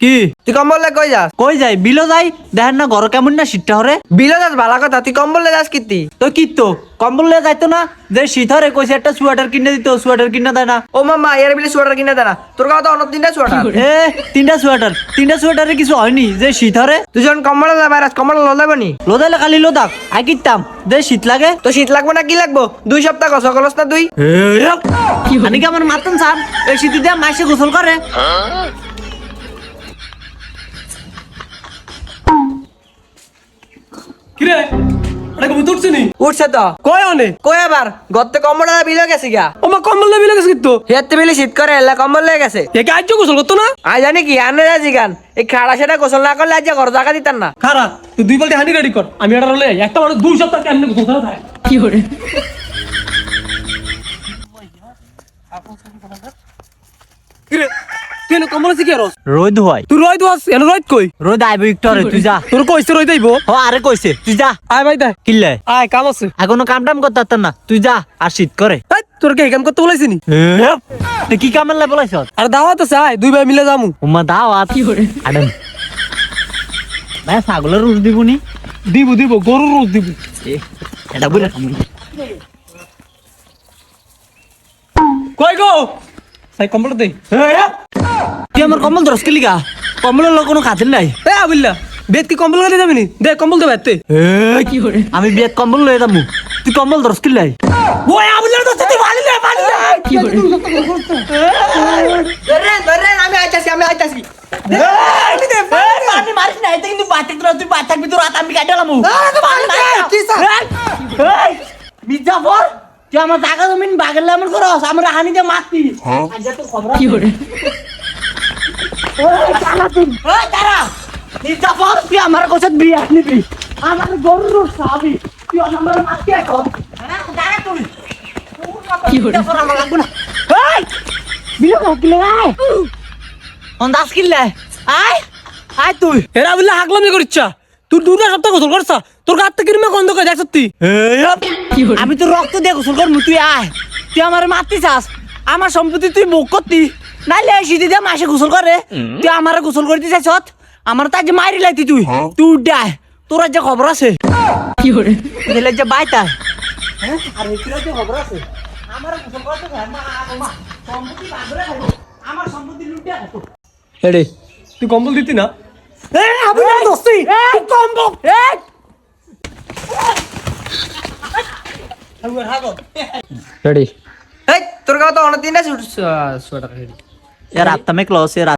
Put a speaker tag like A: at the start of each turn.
A: কি
B: তুই কম্বল লে কই যাস?
A: কই যাই বিলো যাই দেখেন না ঘর কেমন না শীতটা হরে
B: বিলে যাস ভালো কথা, তুই কম্বল লে যাস কিতি?
A: তো কি তো কম্বল লিয়ে যাইতো না যে শীত হরে কইছে একটা সোয়েটার কিনে দিত সোয়েটার কিনে দেয় না
B: ও মামা এর বিলে সোয়েটার কিনে দেনা, তোর কথা অন্য তিনটা সোয়েটার।
A: এ তিনটা সোয়েটারে কিছু হয়নি যে শীত হরে
B: তুই যখন কম্বল লে বাইরাস কম্বল লো যাবনি?
A: লোদাইলে খালি লোদাক আই কিতাম যে শীত লাগে
B: তো শীত লাগবে না কি লাগবো? 2 সপ্তাহ গোসল করস না তুই?
A: আমি কি আমার মাতন স্যার এই শীতে দিয়ে মাসে গোসল করে
C: কিরে এটা কবুতর উঠছে নি
B: উঠছে তো
C: কয় অনে
B: কই আবার গতে কম্বল লে বিলে গেছে গা।
C: ও মা কম্বল লেবি লাগেছে কিন্তু
B: হেতে বিলে শীত করে এলা কম্বল লে গেছে।
C: একে আজ গোসল করতো না
B: আই জানি কি আনে রাজি গান এই খাড়া সেটা গোসল না করলে আজ ঘর জায়গা দিতাম না।
C: খারা তুই 2 বালতি হানি রেডি কর আমি এটা রলে একটা মানুষ 2 সপ্তাহ কেমনে গোসল করা যায় কিরে তুই না কম্বল আছে কি রস
A: রোদ হয়
C: তুই রয় দোস এন রয় কই
A: রোদ আইব একটু হরে তুই যা
C: তোর কইছে রয় দেইবো
A: ও আরে কইছে তুই যা
C: আয় ভাই দে
A: কিল্লে
C: আয় কাম আছে
A: এখনো কাম টাম করতে পারতাম না তুই যা আর শীত করে
C: এই তোর কে কাম করতে বলাইছিস নি
A: তুই কি কামের লাই বলাইছ
C: আর দাওয়াত আছে আয় 2 ভাই মিলে যামু
A: উম্মা দাওয়াত কি করে আডম ভাই ছাগলের রুজ দিবনি
C: দিব গরুর রোজ দিব
A: এটা বলে
C: কই গো সাই কম্বল দে
A: তুই আমার কম্বল ধরস কি লিগা কম্বলের লোক কোনো খাতির নাই
C: এ আবিল্লা বেদ কি কম্বল গাড়ি যাবি নি দে কম্বল দে বেতে
A: কি করে আমি বিয়েত কম্বল লয়ে যাবো তুই কম্বল ধরস কি লাই
C: ওই আবিল্লা তো তুই ভালি লে
A: কি করে
B: ধরেন আমি আইতাছি
A: পানি মারিস না এটা কিন্তু বাতে তোরা তুই বাতে থাকবি তোর রাত আমি কাটালাম
B: কি স্যার?
A: মির্জাফর তুই আমার জায়গা জমিন বাগের লামন করস আমরা হানি দিয়ে মারতি আজ তো খবর কি করে তারা মির্জাফর তুই আমার কাছে বিয়ে নিবি আমার গরুর সাবি তুই আমার মারতি এখন দাঁড়া তুই কি করে আমার লাগবে না এই বিয়ে কিলে আয় অন্দাজ কিলে আয় আয় তুই
C: এরা আবিল্লা হাগলামি করিচ্ছা তুই 2 সপ্তাহ গোসল করছা তোর গাত থেকে কিরমে গন্ধ করে দেখছ তুই
A: আমি তো রক্ত দিয়ে গোসল করবো তুই আয় তুই আমার মারতে চাস আমার সম্পত্তি তুই মুখ করতি নাইলে শীতে দিয়ে মাসে গোসল করে তুই আমার গোসল করতে চাইছ আমার তাই যে মারি লাইতি তুই তুই উঠায় তোর যে খবর আছে কি করে দিলে যে বাইতা আর এগুলো যে খবর আছে আমার গোসল করতে মা সম্পত্তি বাগরে খাইবো আমার সম্পত্তি লুটিয়া খাইবো
C: এডে তুই কম্বল দিতি না
A: এ আমি দোস্তি তুই কম্বল
C: রেডি
B: এই তোর কথা অন্য তিনটা সোয়েটার।
A: यार आता मैं क्लोज यार